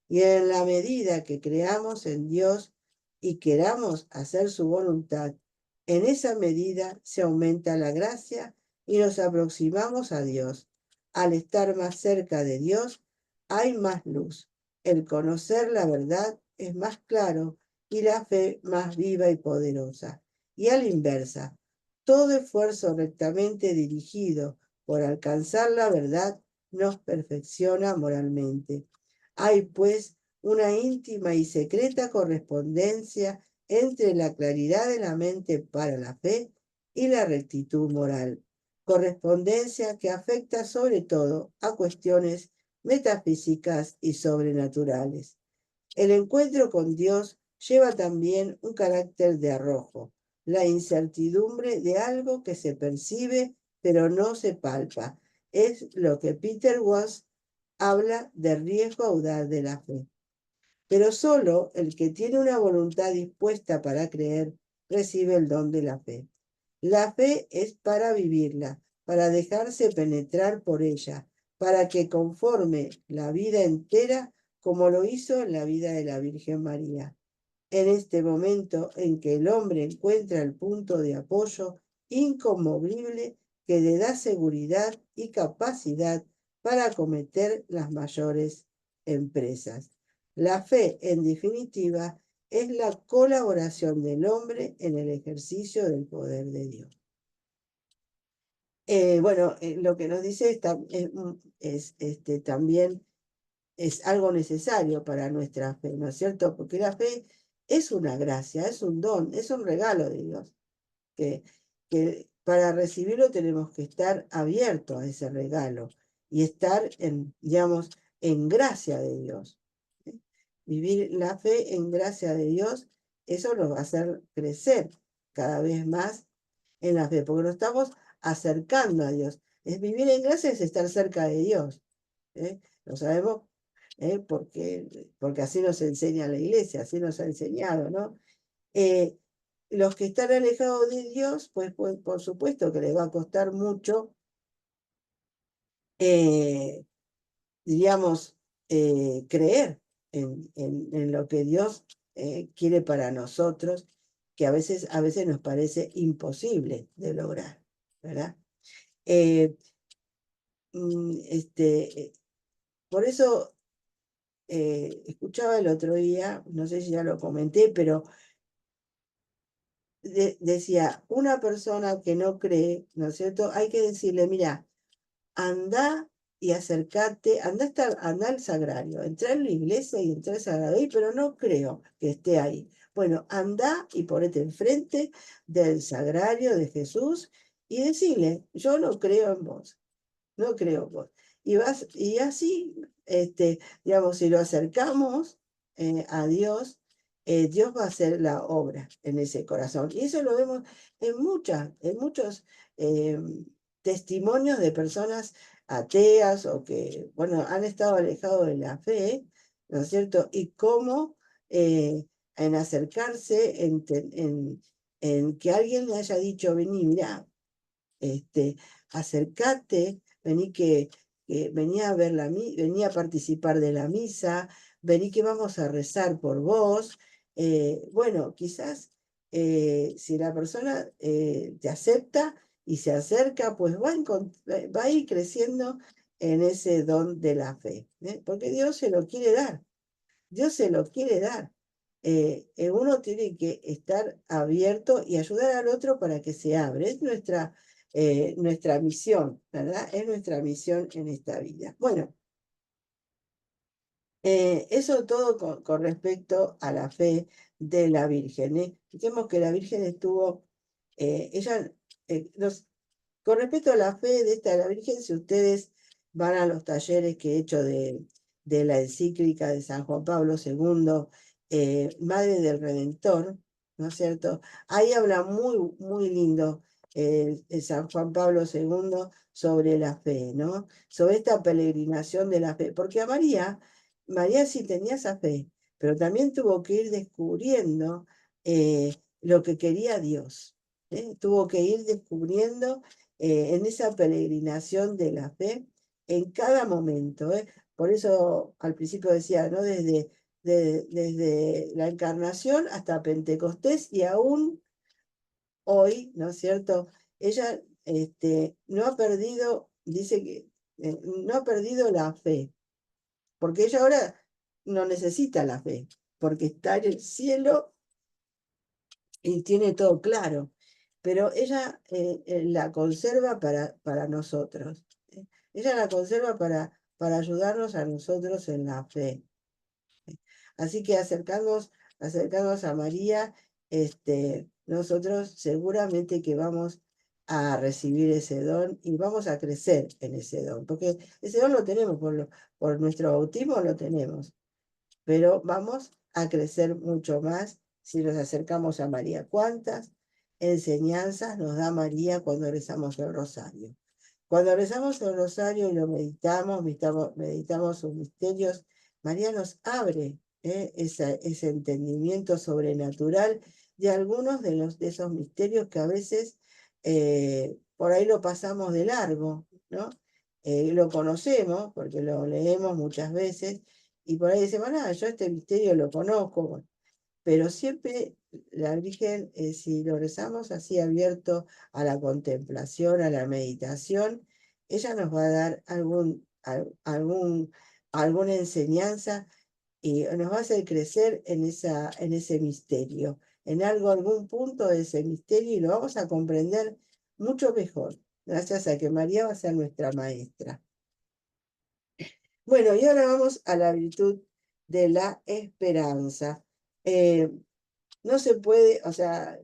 S2: Y en la medida que creamos en Dios y queramos hacer su voluntad, en esa medida se aumenta la gracia y nos aproximamos a Dios. Al estar más cerca de Dios, hay más luz. El conocer la verdad es más claro y la fe más viva y poderosa. Y a la inversa, todo esfuerzo rectamente dirigido por alcanzar la verdad nos perfecciona moralmente. Hay, pues, una íntima y secreta correspondencia entre la claridad de la mente para la fe y la rectitud moral, correspondencia que afecta sobre todo a cuestiones metafísicas y sobrenaturales. El encuentro con Dios lleva también un carácter de arrojo, la incertidumbre de algo que se percibe pero no se palpa. Es lo que Peter Woss habla de riesgo audaz de la fe. Pero solo el que tiene una voluntad dispuesta para creer recibe el don de la fe. La fe es para vivirla, para dejarse penetrar por ella, para que conforme la vida entera como lo hizo en la vida de la Virgen María. En este momento en que el hombre encuentra el punto de apoyo inconmovible que le da seguridad y capacidad para acometer las mayores empresas. La fe, en definitiva, es la colaboración del hombre en el ejercicio del poder de Dios. Lo que nos dice también es algo necesario para nuestra fe, ¿no es cierto? Porque la fe es una gracia, es un don, es un regalo de Dios, que para recibirlo tenemos que estar abiertos a ese regalo y estar digamos, en gracia de Dios. Vivir la fe en gracia de Dios, eso nos va a hacer crecer cada vez más en la fe, porque nos estamos acercando a Dios. Vivir en gracia es estar cerca de Dios. Lo sabemos porque así nos enseña la iglesia, así nos ha enseñado, ¿no? Los que están alejados de Dios, pues por supuesto que les va a costar mucho, diríamos, creer en lo que Dios quiere para nosotros, que a veces nos parece imposible de lograr, ¿verdad? Por eso escuchaba el otro día, no sé si ya lo comenté, pero decía, una persona que no cree, ¿no es cierto? Hay que decirle, mira, anda y acercate, anda al sagrario, entra en la iglesia y entra al sagrario, pero no creo que esté ahí. Bueno, anda y ponete enfrente del sagrario de Jesús y decirle, yo no creo en vos, no creo en vos. Y así, digamos, si lo acercamos a Dios, Dios va a hacer la obra en ese corazón. Y eso lo vemos en muchos testimonios de personas ateas o que, bueno, han estado alejados de la fe, ¿no es cierto? Y cómo en acercarse, en que alguien le haya dicho, vení, mirá, acércate, vení a ver vení a participar de la misa, vení que vamos a rezar por vos. Bueno, quizás si la persona te acepta y se acerca, pues va a ir creciendo en ese don de la fe, porque Dios se lo quiere dar, Dios se lo quiere dar. Uno tiene que estar abierto y ayudar al otro para que se abre. Es nuestra misión, ¿verdad? Es nuestra misión en esta vida. Bueno, eso todo con respecto a la fe de la Virgen. Fijemos que la Virgen estuvo, ella, con respecto a la fe de la Virgen, si ustedes van a los talleres que he hecho de la encíclica de San Juan Pablo II, Madre del Redentor, ¿no es cierto? Ahí habla muy lindo San Juan Pablo II sobre la fe, ¿no? Sobre esta peregrinación de la fe. Porque a María sí tenía esa fe, pero también tuvo que ir descubriendo lo que quería Dios. Tuvo que ir descubriendo en esa peregrinación de la fe en cada momento. Por eso al principio decía, ¿no? Desde la encarnación hasta Pentecostés y aún hoy, ¿no es cierto? Ella no ha perdido, dice que no ha perdido la fe, porque ella ahora no necesita la fe, porque está en el cielo y tiene todo claro, pero ella la conserva para nosotros. Ella la conserva para ayudarnos a nosotros en la fe. Así que acercarnos a María, nosotros seguramente que vamos a recibir ese don y vamos a crecer en ese don, porque ese don lo tenemos, por nuestro bautismo lo tenemos, pero vamos a crecer mucho más si nos acercamos a María. ¿Cuántas enseñanzas nos da María cuando rezamos el rosario? Cuando rezamos el rosario y lo meditamos sus misterios, María nos abre ese entendimiento sobrenatural de algunos de esos misterios que a veces por ahí lo pasamos de largo, ¿no? Lo conocemos porque lo leemos muchas veces y por ahí decimos, ah, yo este misterio lo conozco, bueno, pero siempre la Virgen, si lo rezamos así abierto a la contemplación, a la meditación, ella nos va a dar alguna enseñanza y nos va a hacer crecer en ese misterio, en algún punto de ese misterio y lo vamos a comprender mucho mejor, gracias a que María va a ser nuestra maestra. Bueno, y ahora vamos a la virtud de la esperanza. No se puede, o sea,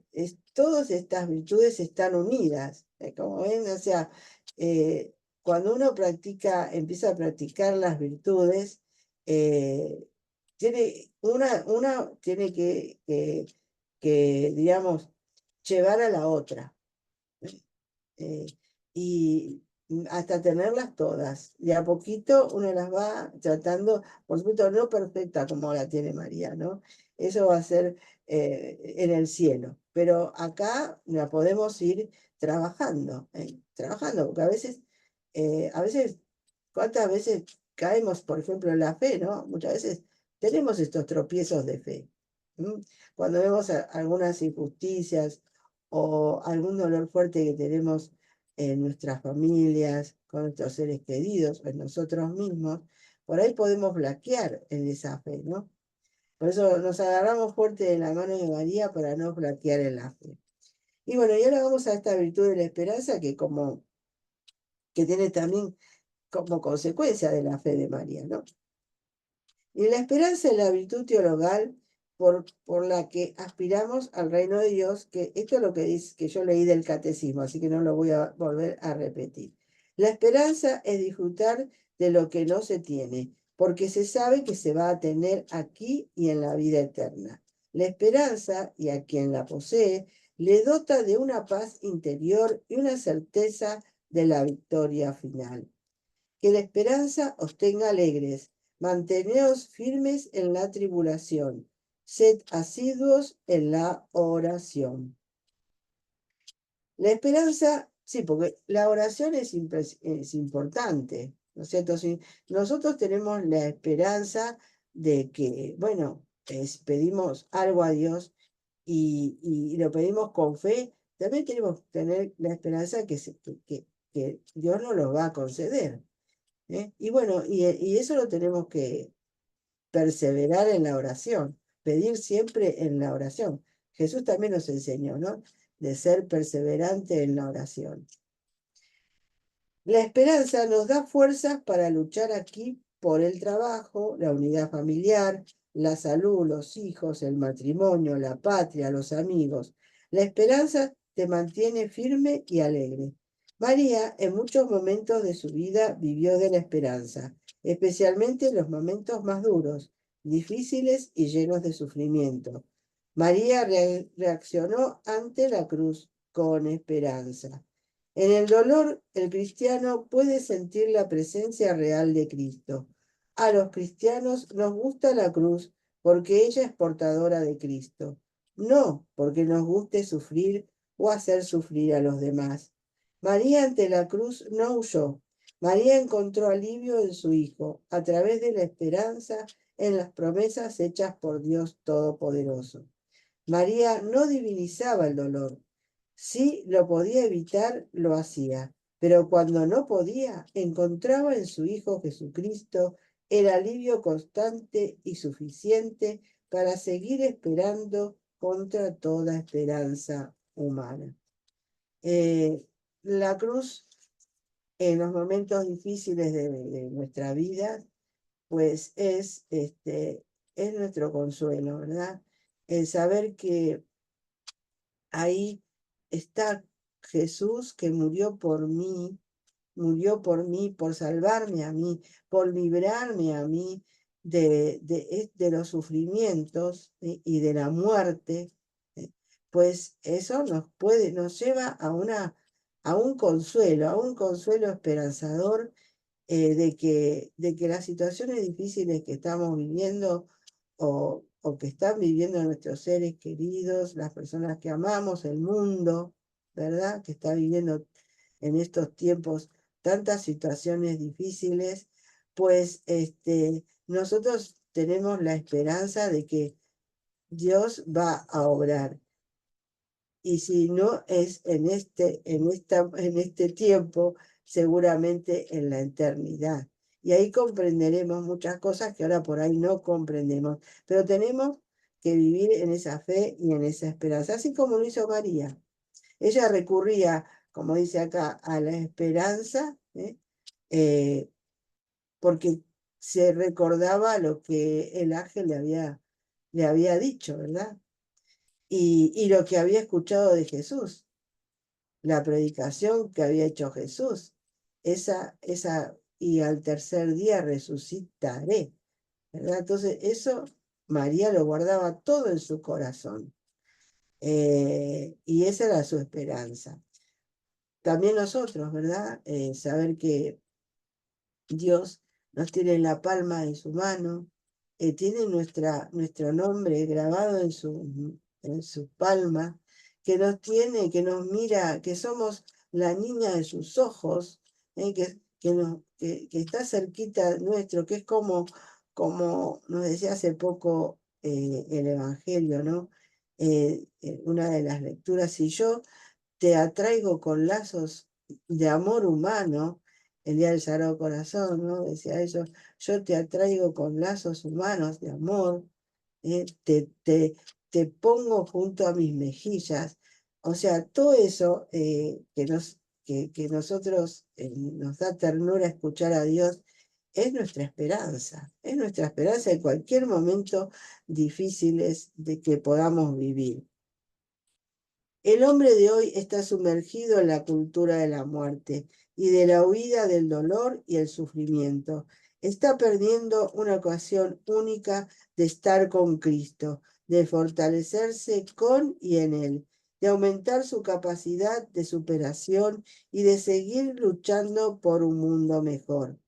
S2: todas estas virtudes están unidas, como ven, o sea, cuando uno empieza a practicar las virtudes, una tiene que, digamos, llevar a la otra. Y hasta tenerlas todas. De a poquito uno las va tratando, por supuesto, no perfecta como la tiene María, ¿no? Eso va a ser en el cielo. Pero acá la podemos ir trabajando, porque a veces, ¿cuántas veces caemos, por ejemplo, en la fe, ¿no? Muchas veces tenemos estos tropiezos de fe. Cuando vemos algunas injusticias o algún dolor fuerte que tenemos en nuestras familias, con nuestros seres queridos, en nosotros mismos, por ahí podemos flaquear en esa fe, ¿no? Por eso nos agarramos fuerte de la mano de María para no flaquear en la fe. Y bueno, y ahora vamos a esta virtud de la esperanza que tiene también como consecuencia de la fe de María, ¿no? Y la esperanza es la virtud teologal por la que aspiramos al reino de Dios, que esto es lo que dice, que yo leí del catecismo, así que no lo voy a volver a repetir. La esperanza es disfrutar de lo que no se tiene, porque se sabe que se va a tener aquí y en la vida eterna. La esperanza, y a quien la posee, le dota de una paz interior y una certeza de la victoria final. Que la esperanza os tenga alegres. Manteneos firmes en la tribulación. Sed asiduos en la oración. La esperanza, sí, porque la oración es importante, ¿no es cierto? Si nosotros tenemos la esperanza de que, bueno, pedimos algo a Dios y lo pedimos con fe, también tenemos que tener la esperanza que Dios nos lo va a conceder. Y bueno, y eso lo tenemos que perseverar en la oración, pedir siempre en la oración. Jesús también nos enseñó, ¿no? De ser perseverante en la oración. La esperanza nos da fuerzas para luchar aquí por el trabajo, la unidad familiar, la salud, los hijos, el matrimonio, la patria, los amigos. La esperanza te mantiene firme y alegre. María en muchos momentos de su vida vivió de la esperanza, especialmente en los momentos más duros, difíciles y llenos de sufrimiento. María reaccionó ante la cruz con esperanza. En el dolor, el cristiano puede sentir la presencia real de Cristo. A los cristianos nos gusta la cruz porque ella es portadora de Cristo, no porque nos guste sufrir o hacer sufrir a los demás. María ante la cruz no huyó. María encontró alivio en su Hijo, a través de la esperanza en las promesas hechas por Dios Todopoderoso. María no divinizaba el dolor. Si lo podía evitar, lo hacía. Pero cuando no podía, encontraba en su Hijo Jesucristo el alivio constante y suficiente para seguir esperando contra toda esperanza humana. La cruz en los momentos difíciles de nuestra vida, pues es nuestro consuelo, ¿verdad? El saber que ahí está Jesús que murió por mí, por salvarme a mí, por librarme a mí de los sufrimientos y de la muerte, pues eso nos lleva a un consuelo esperanzador de que las situaciones difíciles que estamos viviendo o que están viviendo nuestros seres queridos, las personas que amamos, el mundo, ¿verdad? Que está viviendo en estos tiempos tantas situaciones difíciles, pues nosotros tenemos la esperanza de que Dios va a obrar. Y si no es en este tiempo, seguramente en la eternidad. Y ahí comprenderemos muchas cosas que ahora por ahí no comprendemos. Pero tenemos que vivir en esa fe y en esa esperanza, así como lo hizo María. Ella recurría, como dice acá, a la esperanza, porque se recordaba lo que el ángel le había dicho, ¿verdad? Y lo que había escuchado de Jesús, la predicación que había hecho Jesús, y al tercer día resucitaré, ¿verdad? Entonces eso María lo guardaba todo en su corazón, y esa era su esperanza. También nosotros, ¿verdad? Saber que Dios nos tiene en la palma de su mano, tiene nuestro nombre grabado en su palma, que nos tiene, que nos mira, que somos la niña de sus ojos, que está cerquita nuestro, que es como nos decía hace poco el Evangelio, ¿no? Una de las lecturas, si yo te atraigo con lazos de amor humano, el día del Sagrado Corazón, ¿no? Decía eso, yo te atraigo con lazos humanos de amor, ¿eh? Te pongo junto a mis mejillas. O sea, todo eso que nosotros nos da ternura escuchar a Dios, es nuestra esperanza en cualquier momento difíciles de que podamos vivir. El hombre de hoy está sumergido en la cultura de la muerte y de la huida del dolor y el sufrimiento. Está perdiendo una ocasión única de estar con Cristo, de fortalecerse con y en Él, de aumentar su capacidad de superación y de seguir luchando por un mundo mejor.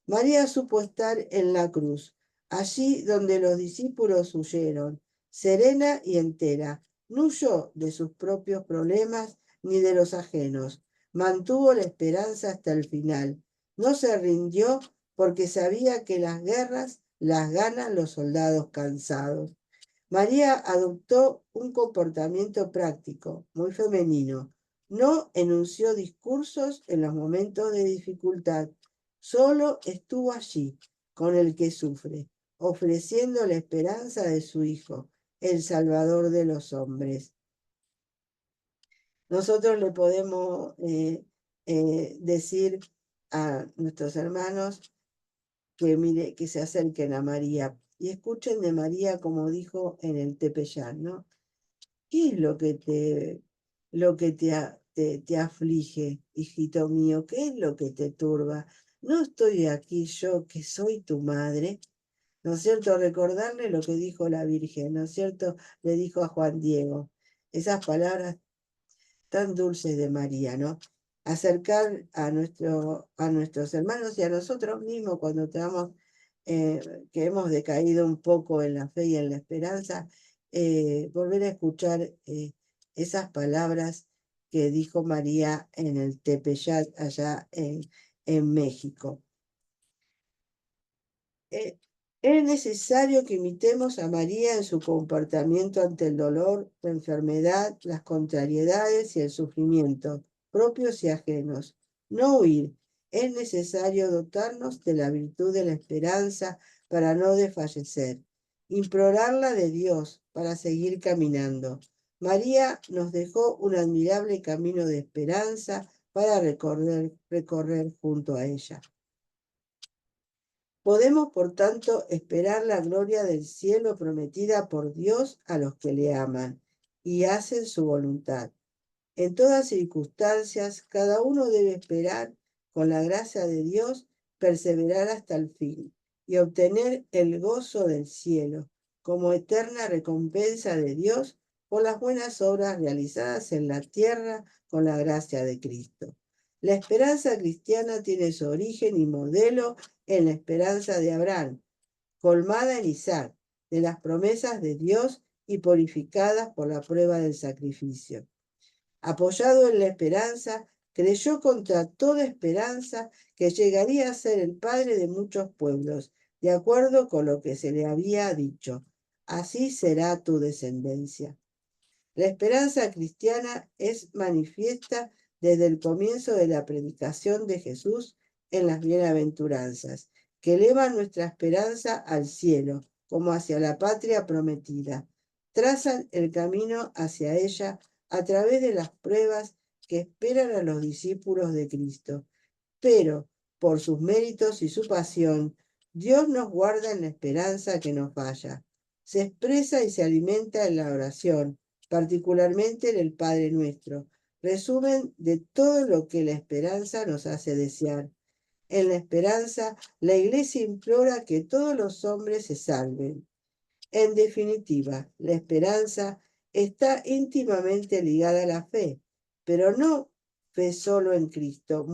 S2: María supo estar en la cruz, allí donde los discípulos huyeron, serena y entera. No huyó de sus propios problemas ni de los ajenos. Mantuvo la esperanza hasta el final. No se rindió porque sabía que las guerras las ganan los soldados cansados. María adoptó un comportamiento práctico, muy femenino. No enunció discursos en los momentos de dificultad. Solo estuvo allí, con el que sufre, ofreciendo la esperanza de su Hijo, el Salvador de los hombres. Nosotros le podemos decir a nuestros hermanos que se acerquen a María y escuchen de María como dijo en el Tepeyán, ¿no? ¿Qué es lo que te te aflige, hijito mío? ¿Qué es lo que te turba? ¿No estoy aquí yo, que soy tu madre? ¿No es cierto? Recordarle lo que dijo la Virgen, ¿no es cierto? Le dijo a Juan Diego. Esas palabras tan dulces de María, ¿no? Acercar a nuestros hermanos y a nosotros mismos cuando que hemos decaído un poco en la fe y en la esperanza, volver a escuchar esas palabras que dijo María en el Tepeyat allá en México. Es necesario que imitemos a María en su comportamiento ante el dolor, la enfermedad, las contrariedades y el sufrimiento, propios y ajenos. No huir. Es necesario dotarnos de la virtud de la esperanza para no desfallecer. Implorarla de Dios para seguir caminando. María nos dejó un admirable camino de esperanza para recorrer junto a ella. Podemos, por tanto, esperar la gloria del cielo prometida por Dios a los que le aman y hacen su voluntad. En todas circunstancias, cada uno debe esperar, con la gracia de Dios, perseverar hasta el fin y obtener el gozo del cielo, como eterna recompensa de Dios por las buenas obras realizadas en la tierra con la gracia de Cristo. La esperanza cristiana tiene su origen y modelo en la esperanza de Abraham, colmada en Isaac, de las promesas de Dios y purificadas por la prueba del sacrificio. Apoyado en la esperanza, creyó contra toda esperanza que llegaría a ser el padre de muchos pueblos, de acuerdo con lo que se le había dicho. Así será tu descendencia. La esperanza cristiana es manifiesta desde el comienzo de la predicación de Jesús en las bienaventuranzas, que elevan nuestra esperanza al cielo, como hacia la patria prometida. Trazan el camino hacia ella a través de las pruebas que esperan a los discípulos de Cristo. Pero, por sus méritos y su pasión, Dios nos guarda en la esperanza que no falla. Se expresa y se alimenta en la oración, particularmente en el Padre Nuestro, resumen de todo lo que la esperanza nos hace desear. En la esperanza, la Iglesia implora que todos los hombres se salven. En definitiva, la esperanza está íntimamente ligada a la fe, pero no fe solo en Cristo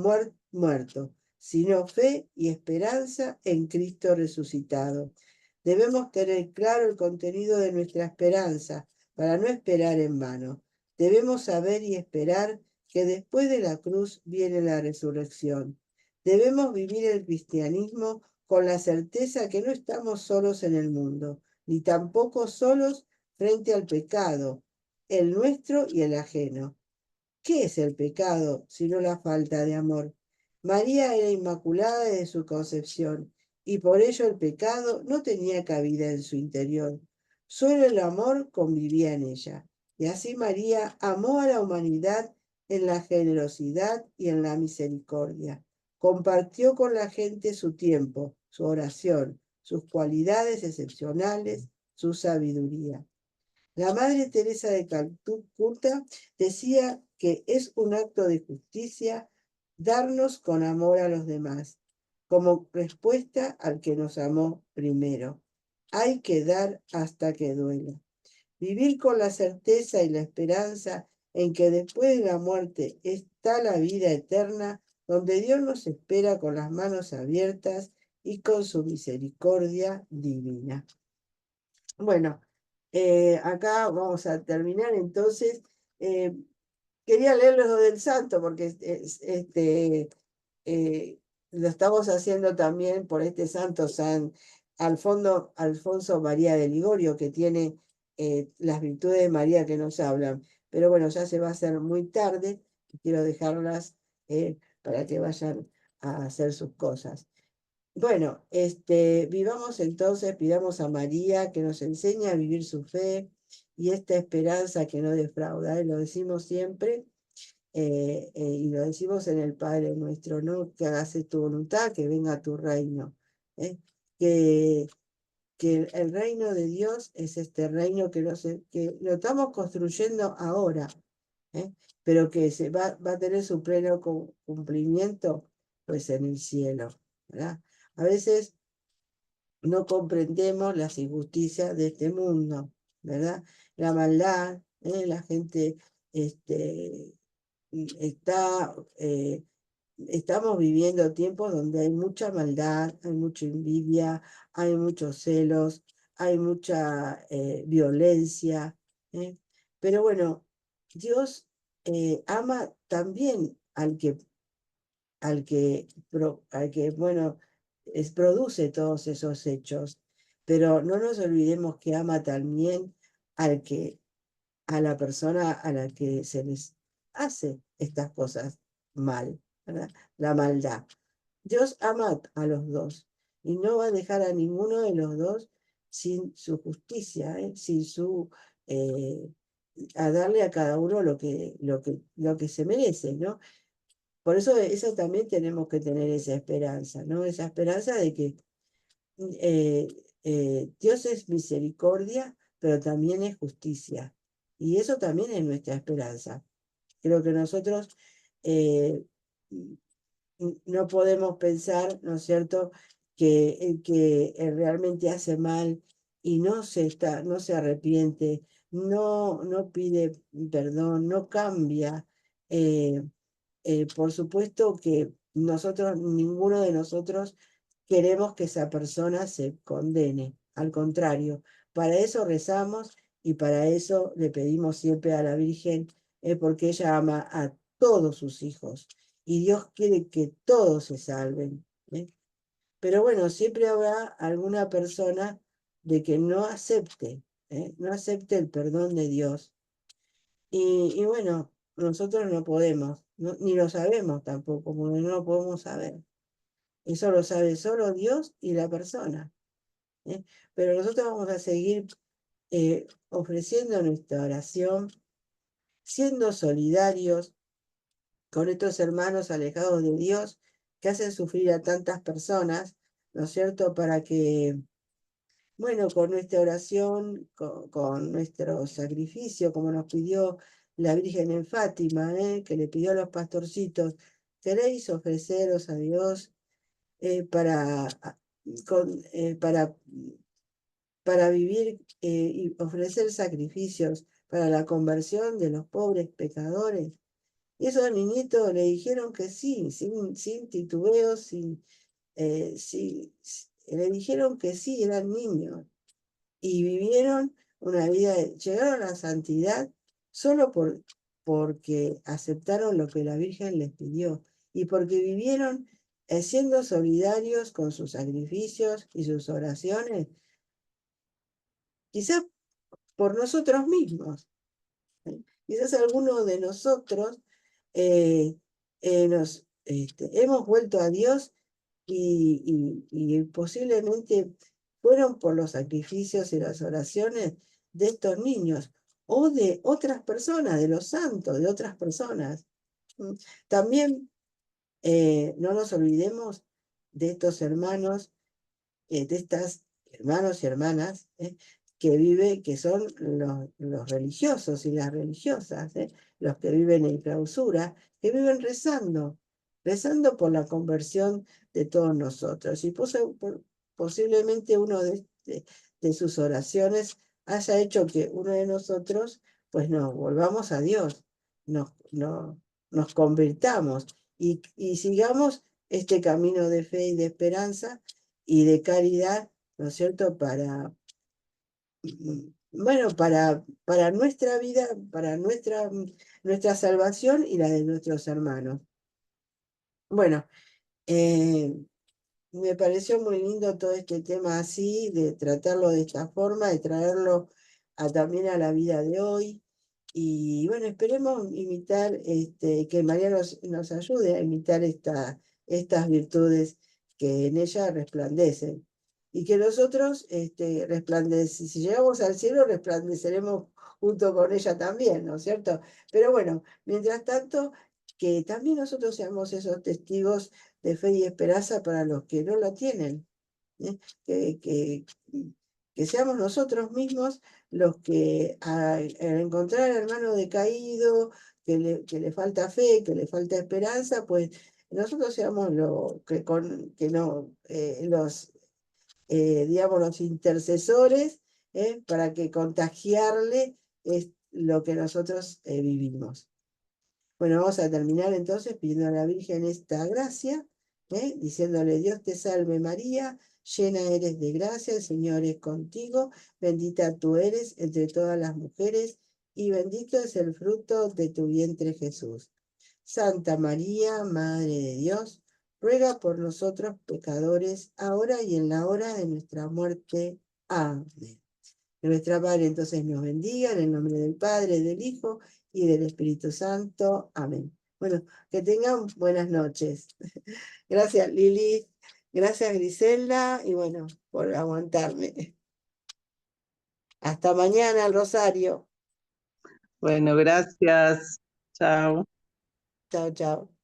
S2: muerto, sino fe y esperanza en Cristo resucitado. Debemos tener claro el contenido de nuestra esperanza para no esperar en vano. Debemos saber y esperar que después de la cruz viene la resurrección. Debemos vivir el cristianismo con la certeza que no estamos solos en el mundo, ni tampoco solos frente al pecado, el nuestro y el ajeno. ¿Qué es el pecado sino la falta de amor? María era inmaculada desde su concepción y por ello el pecado no tenía cabida en su interior. Solo el amor convivía en ella. Y así María amó a la humanidad en la generosidad y en la misericordia. Compartió con la gente su tiempo, su oración, sus cualidades excepcionales, su sabiduría. La Madre Teresa de Calcuta decía que es un acto de justicia darnos con amor a los demás, como respuesta al que nos amó primero. Hay que dar hasta que duela. Vivir con la certeza y la esperanza en que después de la muerte está la vida eterna, donde Dios nos espera con las manos abiertas y con su misericordia divina. Bueno, acá vamos a terminar entonces. Quería leerles lo del santo porque lo estamos haciendo también por este santo San Alfonso María de Ligorio, que tiene las virtudes de María que nos hablan. Pero bueno, ya se va a hacer muy tarde y quiero dejarlas para que vayan a hacer sus cosas. Bueno, vivamos entonces, pidamos a María que nos enseñe a vivir su fe y esta esperanza que no defrauda. Lo decimos siempre y lo decimos en el Padre Nuestro, ¿no? Que hágase tu voluntad, que venga tu reino. ¿eh? Que el reino de Dios es este reino que lo estamos construyendo ahora. ¿eh? Pero que va a tener su pleno cumplimiento pues en el cielo, ¿verdad? A veces no comprendemos las injusticias de este mundo, ¿verdad? La maldad, la gente este, está, estamos viviendo tiempos donde hay mucha maldad, hay mucha envidia, hay muchos celos, hay mucha violencia, ¿eh? Pero bueno, Dios ama también al que bueno, produce todos esos hechos, pero no nos olvidemos que ama también al que, a la persona a la que se les hace estas cosas mal, ¿verdad? La maldad. Dios ama a los dos y no va a dejar a ninguno de los dos sin su justicia, sin su eh, a darle a cada uno lo que se merece, ¿no? Por eso también tenemos que tener esa esperanza, ¿no? Esa esperanza de que eh, Dios es misericordia, pero también es justicia. Y eso también es nuestra esperanza. Creo que nosotros eh, no podemos pensar, ¿no es cierto?, que el que realmente hace mal y no se arrepiente, no pide perdón, no cambia. eh, por supuesto que ninguno de nosotros queremos que esa persona se condene. Al contrario, para eso rezamos y para eso le pedimos siempre a la Virgen, porque ella ama a todos sus hijos y Dios quiere que todos se salven. Pero bueno, siempre habrá alguna persona de que no acepte el perdón de Dios. Y bueno, nosotros no podemos, ni lo sabemos tampoco, porque no lo podemos saber. Eso lo sabe solo Dios y la persona. ¿eh? Pero nosotros vamos a seguir ofreciendo nuestra oración, siendo solidarios con estos hermanos alejados de Dios que hacen sufrir a tantas personas, ¿no es cierto? Para que, bueno, con nuestra oración, con nuestro sacrificio, como nos pidió la Virgen en Fátima, que le pidió a los pastorcitos, queréis ofreceros a Dios para, para vivir y ofrecer sacrificios para la conversión de los pobres pecadores. Y esos niñitos le dijeron que sí, sin titubeos, le dijeron que sí, eran niños y vivieron una vida, llegaron a la santidad solo porque aceptaron lo que la Virgen les pidió y porque vivieron siendo solidarios con sus sacrificios y sus oraciones, quizás por nosotros mismos. Quizás algunos de nosotros hemos vuelto a Dios y posiblemente fueron por los sacrificios y las oraciones de estos niños o de otras personas, de los santos, de otras personas. También no nos olvidemos de estos hermanos, de estas hermanos y hermanas que son los religiosos y las religiosas, los que viven en clausura, que viven rezando por la conversión de todos nosotros. Y posiblemente uno de sus oraciones haya hecho que uno de nosotros pues nos volvamos a Dios, nos convirtamos y sigamos este camino de fe y de esperanza y de caridad, ¿no es cierto?, bueno, para nuestra vida, para nuestra salvación y la de nuestros hermanos. Bueno, me pareció muy lindo todo este tema así, de tratarlo de esta forma, de traerlo también a la vida de hoy. Y bueno, esperemos imitar, que María nos ayude a imitar estas virtudes que en ella resplandecen. Y que nosotros si llegamos al cielo, resplandeceremos junto con ella también, ¿no es cierto? Pero bueno, mientras tanto, que también nosotros seamos esos testigos de fe y esperanza para los que no la tienen, ¿eh? Que que seamos nosotros mismos los que al encontrar al hermano decaído, que le falta fe, que le falta esperanza, pues nosotros seamos que no, digamos, los intercesores, para que contagiarle es lo que nosotros vivimos. Bueno, vamos a terminar entonces pidiendo a la Virgen esta gracia, diciéndole: Dios te salve María, llena eres de gracia, el Señor es contigo, bendita tú eres entre todas las mujeres, y bendito es el fruto de tu vientre Jesús. Santa María, Madre de Dios, ruega por nosotros pecadores, ahora y en la hora de nuestra muerte. Amén. Que nuestra Madre entonces nos bendiga en el nombre del Padre, del Hijo y del Espíritu Santo. Amén. Bueno, que tengan buenas noches. Gracias, Lili. Gracias, Griselda. Y bueno, por aguantarme. Hasta mañana, el Rosario.
S3: Bueno, gracias. Chao.
S2: Chao, chao.